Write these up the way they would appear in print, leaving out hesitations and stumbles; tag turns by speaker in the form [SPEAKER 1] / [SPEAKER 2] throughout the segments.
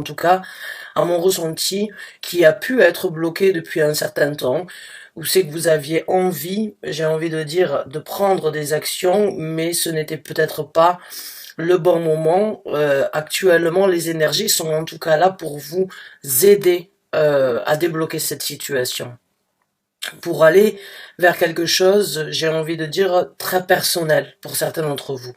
[SPEAKER 1] en tout cas à mon ressenti, qui a pu être bloqué depuis un certain temps, où c'est que vous aviez envie, j'ai envie de dire, de prendre des actions, mais ce n'était peut-être pas le bon moment. Actuellement, les énergies sont en tout cas là pour vous aider à débloquer cette situation. Pour aller vers quelque chose, j'ai envie de dire, très personnel pour certains d'entre vous.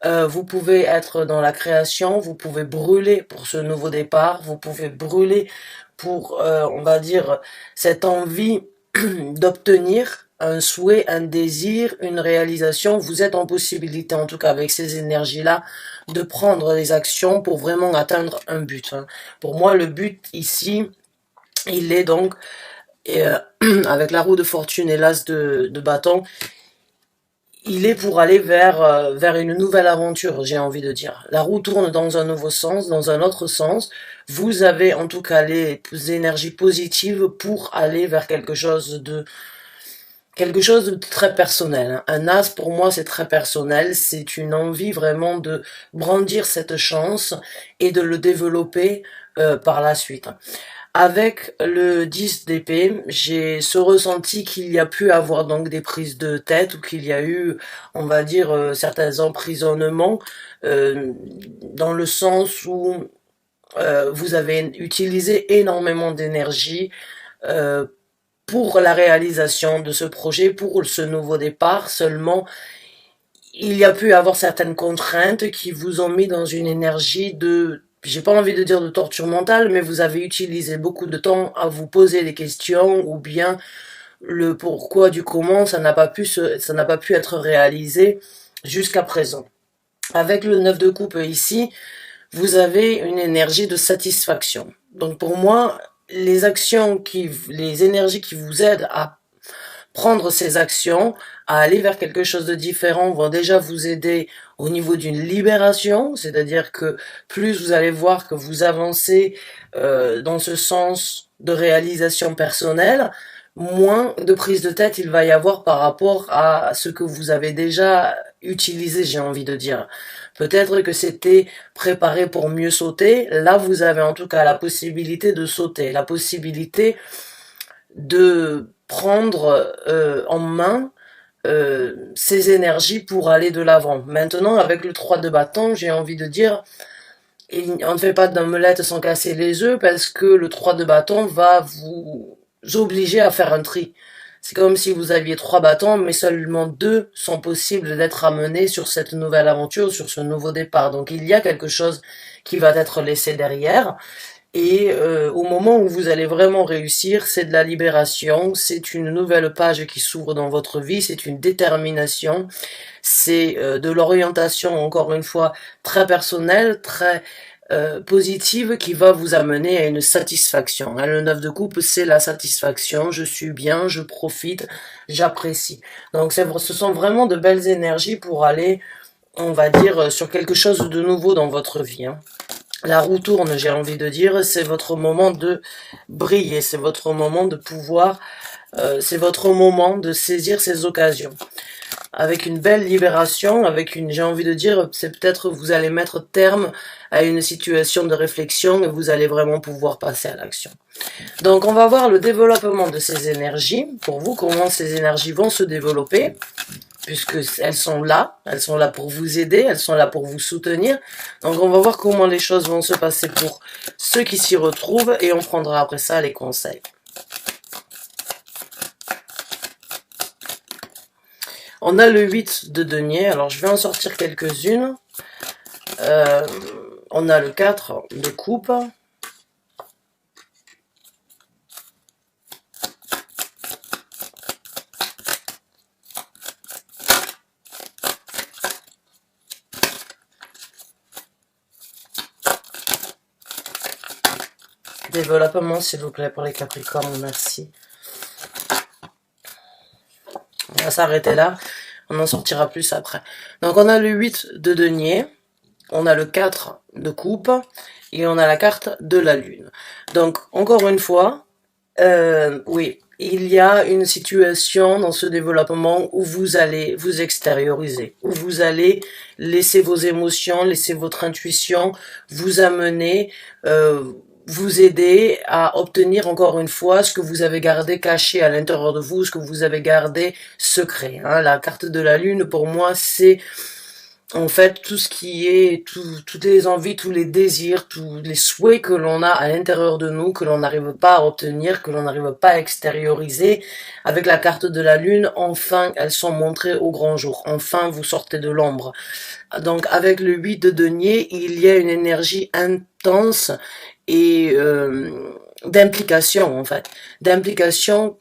[SPEAKER 1] Vous pouvez être dans la création, vous pouvez brûler pour ce nouveau départ, vous pouvez brûler pour, on va dire, cette envie d'obtenir un souhait, un désir, une réalisation. Vous êtes en possibilité, en tout cas avec ces énergies-là, de prendre des actions pour vraiment atteindre un but. Pour moi, le but ici, il est donc, et, avec la roue de fortune et l'as de bâton, il est pour aller vers une nouvelle aventure, j'ai envie de dire. La roue tourne dans un nouveau sens, dans un autre sens. Vous avez en tout cas les énergies positives pour aller vers quelque chose de très personnel. Un as, pour moi, c'est très personnel. C'est une envie vraiment de brandir cette chance et de le développer par la suite. Avec le 10 d'épée, j'ai ce ressenti qu'il y a pu avoir donc des prises de tête ou qu'il y a eu, on va dire, certains emprisonnements dans le sens où vous avez utilisé énormément d'énergie pour la réalisation de ce projet, pour ce nouveau départ. Seulement, il y a pu avoir certaines contraintes qui vous ont mis dans une énergie de, j'ai pas envie de dire de torture mentale, mais vous avez utilisé beaucoup de temps à vous poser des questions, ou bien le pourquoi du comment, ça n'a pas pu être réalisé jusqu'à présent. Avec le 9 de coupe ici, vous avez une énergie de satisfaction. Donc pour moi, les énergies qui vous aident à prendre ces actions, à aller vers quelque chose de différent, vont déjà vous aider au niveau d'une libération, c'est-à-dire que plus vous allez voir que vous avancez dans ce sens de réalisation personnelle, moins de prise de tête il va y avoir par rapport à ce que vous avez déjà utilisé, j'ai envie de dire. Peut-être que c'était préparé pour mieux sauter, là vous avez en tout cas la possibilité de sauter, la possibilité de prendre en main ces énergies pour aller de l'avant. Maintenant, avec le 3 de bâton, j'ai envie de dire, on ne fait pas d'omelette sans casser les œufs, parce que le 3 de bâton va vous obliger à faire un tri. C'est comme si vous aviez 3 bâtons, mais seulement 2 sont possibles d'être amenés sur cette nouvelle aventure, sur ce nouveau départ. Donc il y a quelque chose qui va être laissé derrière. Et au moment où vous allez vraiment réussir, c'est de la libération, c'est une nouvelle page qui s'ouvre dans votre vie, c'est une détermination, c'est de l'orientation, encore une fois, très personnelle, très positive, qui va vous amener à une satisfaction. Le 9 de coupe, c'est la satisfaction, je suis bien, je profite, j'apprécie. Donc ce sont vraiment de belles énergies pour aller, on va dire, sur quelque chose de nouveau dans votre vie. La roue tourne, j'ai envie de dire, c'est votre moment de briller, c'est votre moment de pouvoir, c'est votre moment de saisir ces occasions. Avec une belle libération, j'ai envie de dire, c'est peut-être vous allez mettre terme à une situation de réflexion et vous allez vraiment pouvoir passer à l'action. Donc on va voir le développement de ces énergies, pour vous, comment ces énergies vont se développer, puisque elles sont là pour vous aider, elles sont là pour vous soutenir. Donc on va voir comment les choses vont se passer pour ceux qui s'y retrouvent, et on prendra après ça les conseils. On a le 8 de denier, alors je vais en sortir quelques-unes. On a le 4 de coupe. Développement, s'il vous plaît, pour les Capricornes, merci. On va s'arrêter là, on en sortira plus après. Donc on a le 8 de denier, on a le 4 de coupe, et on a la carte de la lune. Donc, encore une fois, oui, il y a une situation dans ce développement où vous allez vous extérioriser, où vous allez laisser vos émotions, laisser votre intuition vous amener, vous aider à obtenir encore une fois ce que vous avez gardé caché à l'intérieur de vous, ce que vous avez gardé secret. Hein. La carte de la lune, pour moi, c'est en fait tout ce qui est, toutes les envies, tous les désirs, tous les souhaits que l'on a à l'intérieur de nous, que l'on n'arrive pas à obtenir, que l'on n'arrive pas à extérioriser. Avec la carte de la lune, enfin, elles sont montrées au grand jour. Enfin, vous sortez de l'ombre. Donc, avec le 8 de denier, il y a une énergie intense et d'implication, en fait. D'implication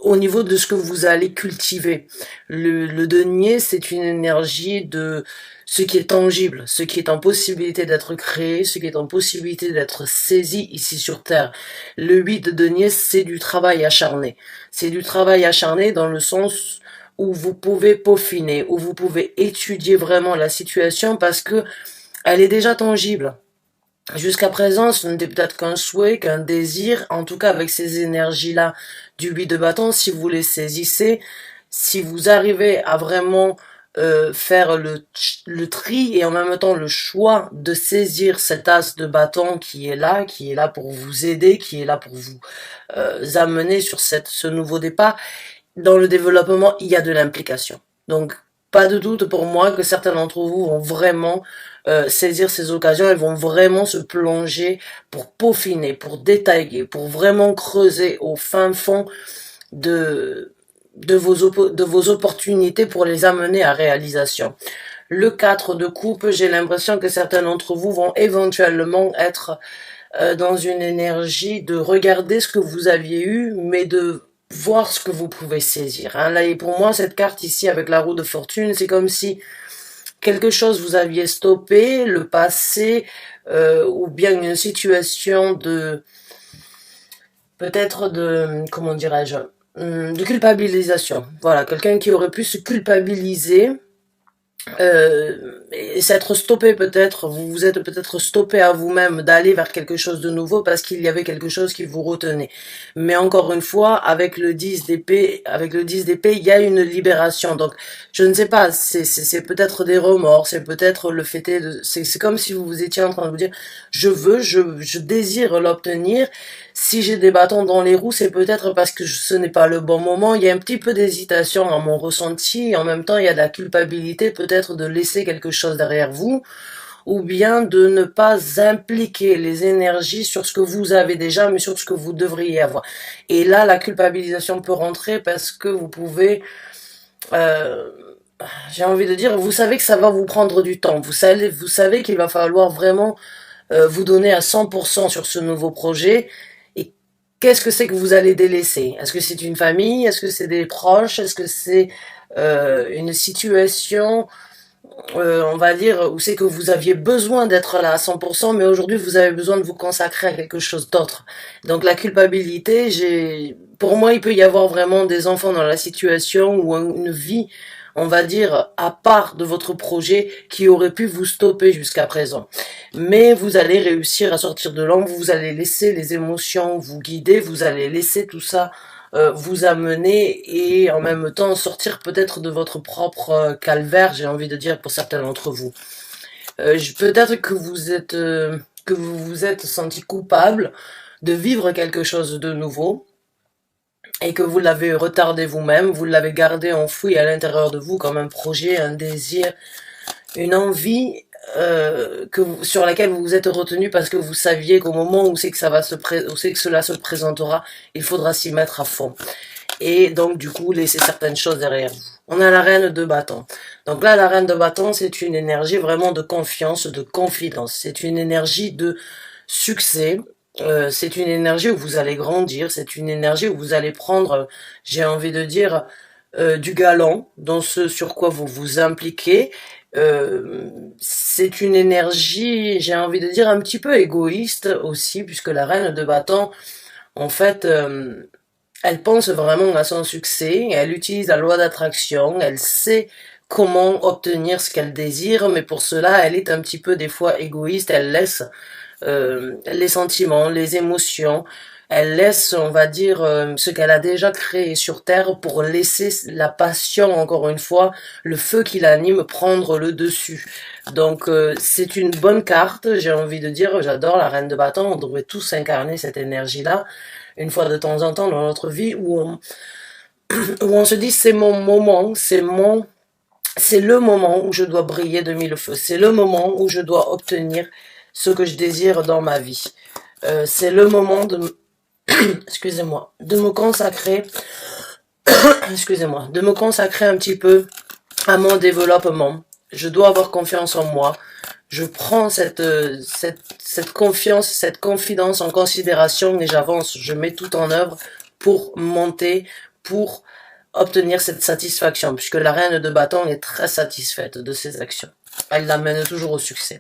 [SPEAKER 1] au niveau de ce que vous allez cultiver. Le denier, c'est une énergie de ce qui est tangible, ce qui est en possibilité d'être créé, ce qui est en possibilité d'être saisi ici sur Terre. Le 8 de denier, c'est du travail acharné. C'est du travail acharné dans le sens où vous pouvez peaufiner, où vous pouvez étudier vraiment la situation parce que elle est déjà tangible. Jusqu'à présent, ce n'était peut-être qu'un souhait, qu'un désir, en tout cas avec ces énergies-là du 8 de bâton, si vous les saisissez, si vous arrivez à vraiment faire le tri et en même temps le choix de saisir cet as de bâton qui est là pour vous aider, qui est là pour vous amener sur ce nouveau départ, dans le développement, il y a de l'implication. Donc, pas de doute pour moi que certains d'entre vous vont vraiment saisir ces occasions, elles vont vraiment se plonger pour peaufiner, pour détailler, pour vraiment creuser au fin fond de, de vos opportunités pour les amener à réalisation. Le 4 de coupe, j'ai l'impression que certains d'entre vous vont éventuellement être dans une énergie de regarder ce que vous aviez eu, mais de voir ce que vous pouvez saisir. Hein. Là, et pour moi, cette carte ici avec la roue de fortune, c'est comme si quelque chose vous aviez stoppé, le passé, ou bien une situation de, peut-être de, comment dirais-je, de culpabilisation. Voilà, quelqu'un qui aurait pu se culpabiliser et s'être stoppé peut-être, vous vous êtes peut-être stoppé à vous-même d'aller vers quelque chose de nouveau parce qu'il y avait quelque chose qui vous retenait. Mais encore une fois, avec le 10 d'épée, il y a une libération. Donc, je ne sais pas, c'est peut-être des remords, c'est peut-être le fait de, c'est comme si vous étiez en train de vous dire, je désire l'obtenir. Si j'ai des bâtons dans les roues, c'est peut-être parce que ce n'est pas le bon moment. Il y a un petit peu d'hésitation à mon ressenti. Et en même temps, il y a de la culpabilité peut-être de laisser quelque chose derrière vous ou bien de ne pas impliquer les énergies sur ce que vous avez déjà, mais sur ce que vous devriez avoir. Et là, la culpabilisation peut rentrer parce que vous pouvez... j'ai envie de dire, vous savez que ça va vous prendre du temps. Vous savez qu'il va falloir vraiment vous donner à 100% sur ce nouveau projet. Et qu'est-ce que c'est que vous allez délaisser? Est-ce que c'est une famille? Est-ce que c'est des proches? Est-ce que c'est une situation, on va dire, où c'est que vous aviez besoin d'être là à 100%, mais aujourd'hui vous avez besoin de vous consacrer à quelque chose d'autre. Donc la culpabilité, pour moi, il peut y avoir vraiment des enfants dans la situation ou une vie, on va dire, à part de votre projet qui aurait pu vous stopper jusqu'à présent. Mais vous allez réussir à sortir de l'ombre, vous allez laisser les émotions vous guider, vous allez laisser tout ça vous amener et en même temps sortir peut-être de votre propre calvaire, j'ai envie de dire pour certains d'entre vous. Peut-être que vous vous êtes senti coupable de vivre quelque chose de nouveau et que vous l'avez retardé vous-même, vous l'avez gardé enfoui à l'intérieur de vous comme un projet, un désir, une envie sur laquelle vous vous êtes retenu parce que vous saviez qu'au moment où c'est que où c'est que cela se présentera, il faudra s'y mettre à fond. Et donc du coup laisser certaines choses derrière vous. On a la reine de bâton. Donc là, la reine de bâton, c'est une énergie vraiment de confiance, de confidence. C'est une énergie de succès. C'est une énergie où vous allez grandir. C'est une énergie où vous allez prendre, j'ai envie de dire, du galon dans ce sur quoi vous vous impliquez. C'est une énergie, j'ai envie de dire, un petit peu égoïste aussi, puisque la reine de bâton, en fait, elle pense vraiment à son succès, elle utilise la loi d'attraction, elle sait comment obtenir ce qu'elle désire, mais pour cela, elle est un petit peu des fois égoïste, elle laisse les sentiments, les émotions, Elle laisse, on va dire, ce qu'elle a déjà créé sur Terre pour laisser la passion, encore une fois, le feu qui l'anime prendre le dessus. Donc c'est une bonne carte, j'ai envie de dire, j'adore la reine de bâton, on devrait tous incarner cette énergie-là, une fois de temps en temps dans notre vie, où on se dit c'est mon moment, c'est le moment où je dois briller de mille feux, c'est le moment où je dois obtenir ce que je désire dans ma vie. C'est le moment de, excusez-moi, de me consacrer, excusez-moi, de me consacrer un petit peu à mon développement. Je dois avoir confiance en moi. Je prends cette confiance, cette confidence en considération et j'avance. Je mets tout en œuvre pour monter, pour obtenir cette satisfaction, puisque la reine de bâton est très satisfaite de ses actions. Elle l'amène toujours au succès.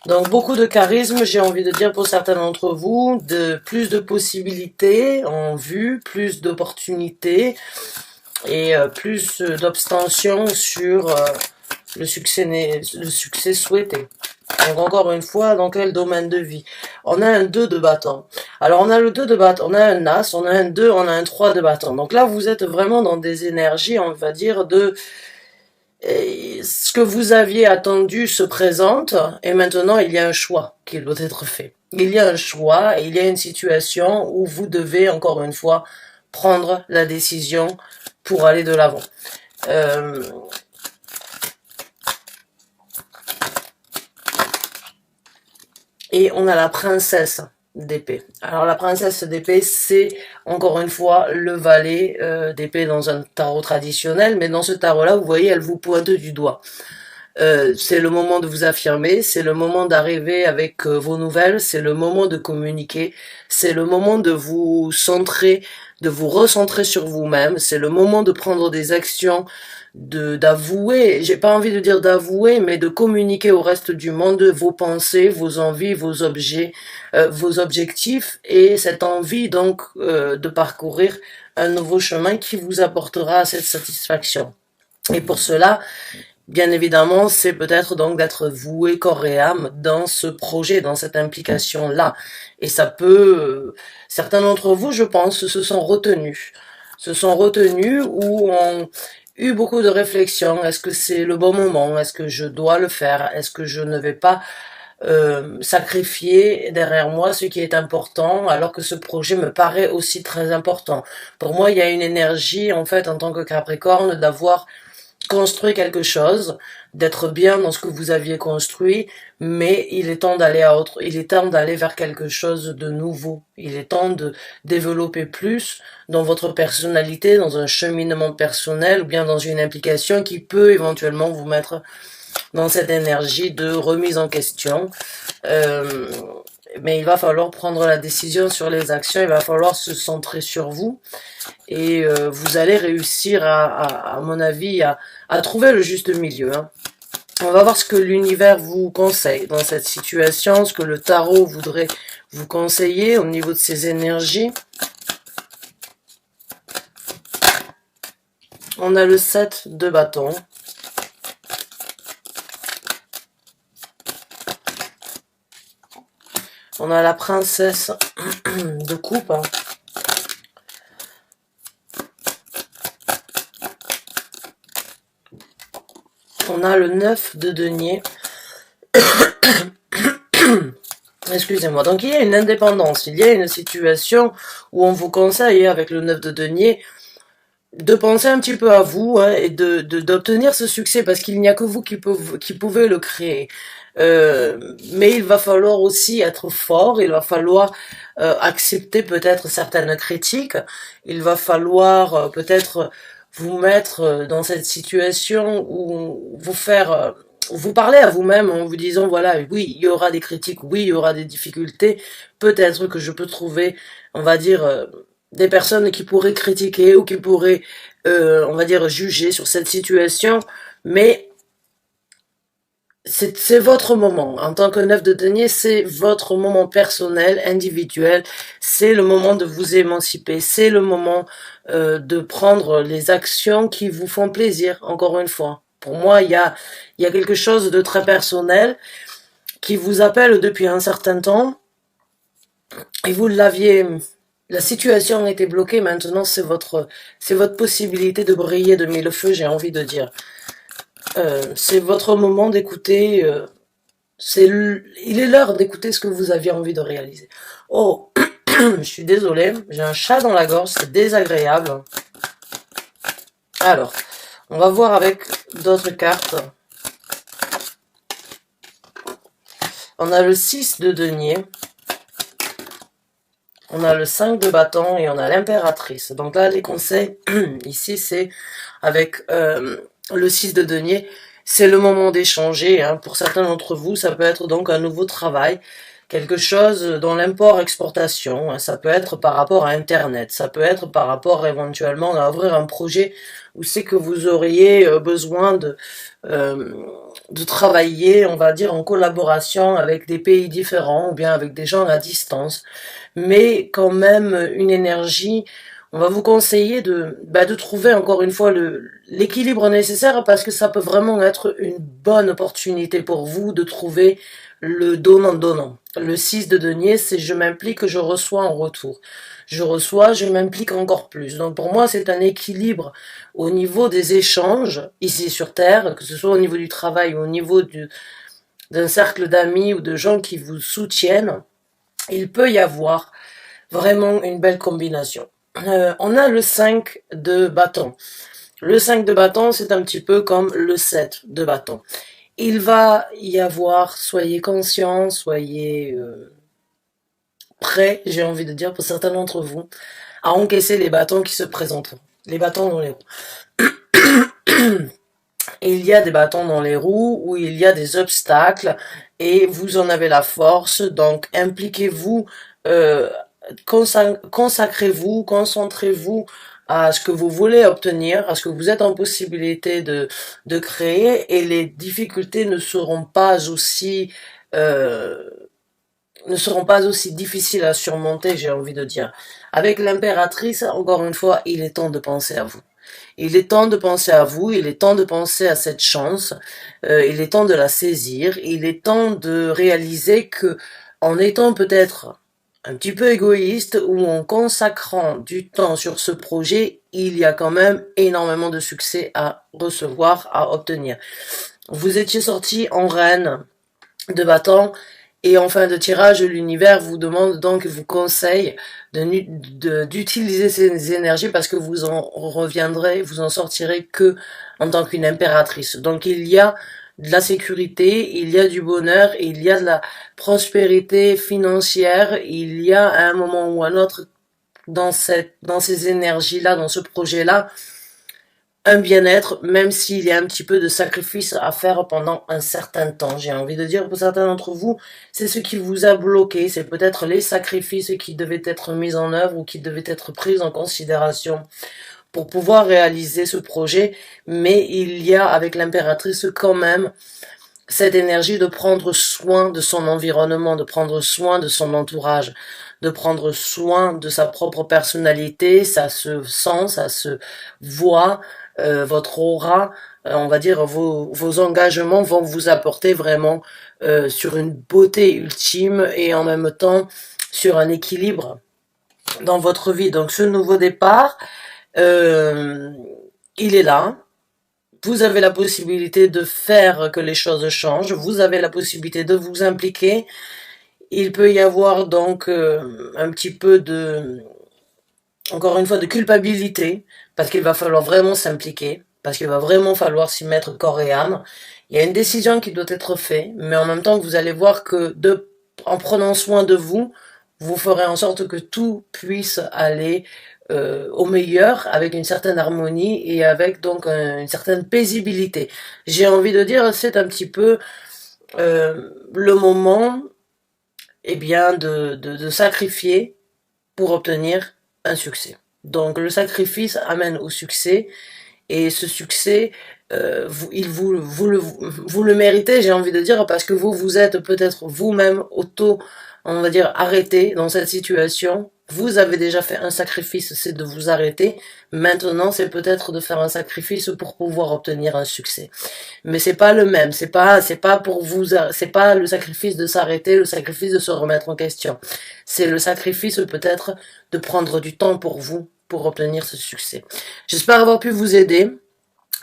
[SPEAKER 1] Donc beaucoup de charisme, j'ai envie de dire pour certains d'entre vous, plus de possibilités en vue, plus d'opportunités et plus d'abstention sur le succès souhaité. Donc encore une fois, dans quel domaine de vie? On a un 2 de bâton. Alors on a le 2 de bâton, on a un as, on a un 2, on a un 3 de bâton. Donc là, vous êtes vraiment dans des énergies, on va dire, de ce que vous aviez attendu se présente et maintenant il y a un choix qui doit être fait. Il y a un choix et il y a une situation où vous devez encore une fois prendre la décision pour aller de l'avant. Et on a la princesse d'épée. Alors la princesse d'épée, c'est encore une fois le valet d'épée dans un tarot traditionnel, mais dans ce tarot-là, vous voyez, elle vous pointe du doigt. C'est le moment de vous affirmer, c'est le moment d'arriver avec vos nouvelles, c'est le moment de communiquer, c'est le moment de vous centrer, de vous recentrer sur vous-même, c'est le moment de prendre des actions, d'avouer, j'ai pas envie de dire d'avouer, mais de communiquer au reste du monde vos pensées, vos envies, vos objets, vos objectifs, et cette envie donc de parcourir un nouveau chemin qui vous apportera cette satisfaction. Et pour cela, bien évidemment, c'est peut-être donc d'être voué corps et âme dans ce projet, dans cette implication-là. Et ça peut, certains d'entre vous, je pense, se sont retenus ou ont eu beaucoup de réflexions. Est-ce que c'est le bon moment? Est-ce que je dois le faire? Est-ce que je ne vais pas sacrifier derrière moi ce qui est important alors que ce projet me paraît aussi très important? Pour moi, il y a une énergie, en fait, en tant que Capricorne, d'avoir construit quelque chose, d'être bien dans ce que vous aviez construit, mais il est temps d'aller vers quelque chose de nouveau. Il est temps de développer plus dans votre personnalité, dans un cheminement personnel ou bien dans une implication qui peut éventuellement vous mettre dans cette énergie de remise en question. Mais il va falloir prendre la décision sur les actions, il va falloir se centrer sur vous et vous allez réussir à mon avis à trouver le juste milieu. Hein. On va voir ce que l'univers vous conseille dans cette situation, ce que le tarot voudrait vous conseiller au niveau de ses énergies. On a le 7 de bâton. On a la princesse de coupe. Hein. On a le 9 de denier. Excusez-moi. Donc il y a une indépendance, il y a une situation où on vous conseille, avec le 9 de denier, de penser un petit peu à vous hein, et d'obtenir ce succès, parce qu'il n'y a que vous qui pouvez le créer. Mais il va falloir aussi être fort, il va falloir accepter peut-être certaines critiques, il va falloir peut-être vous mettre dans cette situation où vous parlez à vous-même en vous disant voilà, oui, il y aura des critiques, oui, il y aura des difficultés, peut-être que je peux trouver, on va dire, des personnes qui pourraient critiquer ou qui pourraient, on va dire, juger sur cette situation, mais c'est votre moment. En tant que 9 de denier, c'est votre moment personnel, individuel. C'est le moment de vous émanciper. C'est le moment de prendre les actions qui vous font plaisir, encore une fois. Pour moi, il y a quelque chose de très personnel qui vous appelle depuis un certain temps. et vous l'aviez, la situation était bloquée, maintenant c'est votre possibilité de briller de mille feux, j'ai envie de dire. C'est votre moment d'écouter, il est l'heure d'écouter ce que vous aviez envie de réaliser. Oh, je suis désolée, j'ai un chat dans la gorge, c'est désagréable. Alors, on va voir avec d'autres cartes. On a le 6 de denier, on a le 5 de bâton et on a l'impératrice. Donc là, les conseils, ici, c'est avec le 6 de denier, c'est le moment d'échanger. Hein. Pour certains d'entre vous, ça peut être donc un nouveau travail, quelque chose dans l'import-exportation. Hein. Ça peut être par rapport à Internet, ça peut être par rapport éventuellement à ouvrir un projet où c'est que vous auriez besoin de travailler, on va dire, en collaboration avec des pays différents ou bien avec des gens à distance, mais quand même une énergie. On va vous conseiller de trouver encore une fois l'équilibre nécessaire parce que ça peut vraiment être une bonne opportunité pour vous de trouver le donnant-donnant. Le 6 de denier, c'est je m'implique, je reçois en retour. Je reçois, je m'implique encore plus. Donc pour moi, c'est un équilibre au niveau des échanges ici sur Terre, que ce soit au niveau du travail ou au niveau d'un cercle d'amis ou de gens qui vous soutiennent. Il peut y avoir vraiment une belle combinaison. On a le 5 de bâton. Le 5 de bâton, c'est un petit peu comme le 7 de bâton. Il va y avoir, soyez conscients, soyez prêts, j'ai envie de dire, pour certains d'entre vous, à encaisser les bâtons qui se présenteront. Les bâtons dans les roues. Et il y a des bâtons dans les roues où il y a des obstacles et vous en avez la force, donc impliquez-vous, consacrez-vous, concentrez-vous à ce que vous voulez obtenir, à ce que vous êtes en possibilité de créer, et les difficultés ne seront pas aussi difficiles à surmonter, j'ai envie de dire. Avec l'impératrice, encore une fois, il est temps de penser à vous. Il est temps de penser à vous, il est temps de penser à cette chance, il est temps de la saisir, il est temps de réaliser que, en étant peut-être un petit peu égoïste ou en consacrant du temps sur ce projet, il y a quand même énormément de succès à recevoir, à obtenir. Vous étiez sorti en reine de bâton et en fin de tirage, l'univers vous demande donc, vous conseille d'utiliser ces énergies parce que vous en reviendrez, vous en sortirez que en tant qu'une impératrice. Donc il y a de la sécurité, il y a du bonheur, il y a de la prospérité financière, il y a à un moment ou à un autre dans ces énergies-là, dans ce projet-là, un bien-être, même s'il y a un petit peu de sacrifice à faire pendant un certain temps. J'ai envie de dire, pour certains d'entre vous, c'est ce qui vous a bloqué, c'est peut-être les sacrifices qui devaient être mis en œuvre ou qui devaient être pris en considération pour pouvoir réaliser ce projet, mais il y a avec l'impératrice quand même cette énergie de prendre soin de son environnement, de prendre soin de son entourage, de prendre soin de sa propre personnalité, ça se sent, ça se voit, votre aura, on va dire vos engagements vont vous apporter vraiment sur une beauté ultime et en même temps sur un équilibre dans votre vie. Donc ce nouveau départ, il est là. Vous avez la possibilité de faire que les choses changent. Vous avez la possibilité de vous impliquer. Il peut y avoir donc un petit peu encore une fois, de culpabilité, parce qu'il va falloir vraiment s'impliquer, parce qu'il va vraiment falloir s'y mettre corps et âme. Il y a une décision qui doit être faite, mais en même temps, vous allez voir que en prenant soin de vous, vous ferez en sorte que tout puisse aller au meilleur, avec une certaine harmonie et avec donc une certaine paisibilité. J'ai envie de dire, c'est un petit peu le moment, eh bien, de sacrifier pour obtenir un succès. Donc le sacrifice amène au succès, et ce succès, vous le méritez, j'ai envie de dire, parce que vous êtes peut-être vous-même on va dire, arrêté dans cette situation, Vous avez déjà fait un sacrifice, c'est de vous arrêter. Maintenant, c'est peut-être de faire un sacrifice pour pouvoir obtenir un succès. Mais c'est pas le même. C'est pas pour vous, c'est pas le sacrifice de s'arrêter, le sacrifice de se remettre en question. C'est le sacrifice peut-être de prendre du temps pour vous, pour obtenir ce succès. J'espère avoir pu vous aider.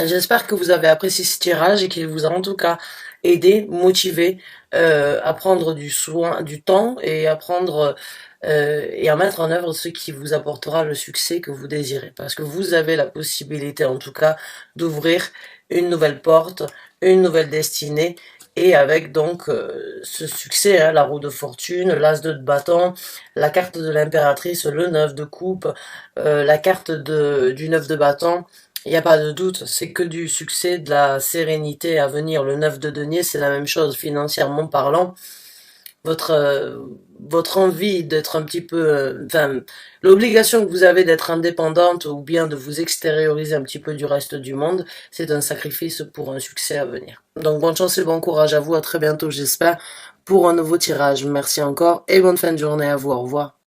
[SPEAKER 1] J'espère que vous avez apprécié ce tirage et qu'il vous a en tout cas aidé, motivé à prendre du soin, du temps et à prendre et à mettre en œuvre ce qui vous apportera le succès que vous désirez. Parce que vous avez la possibilité en tout cas d'ouvrir une nouvelle porte, une nouvelle destinée et avec donc ce succès, hein, la roue de fortune, l'as de bâton, la carte de l'impératrice, le 9 de coupe, la carte du 9 de bâton. Il n'y a pas de doute, c'est que du succès, de la sérénité à venir. Le 9 de denier, c'est la même chose, financièrement parlant. Votre votre envie d'être un petit peu, enfin, l'obligation que vous avez d'être indépendante ou bien de vous extérioriser un petit peu du reste du monde, c'est un sacrifice pour un succès à venir. Donc bonne chance et bon courage à vous, à très bientôt j'espère, pour un nouveau tirage. Merci encore et bonne fin de journée à vous, au revoir.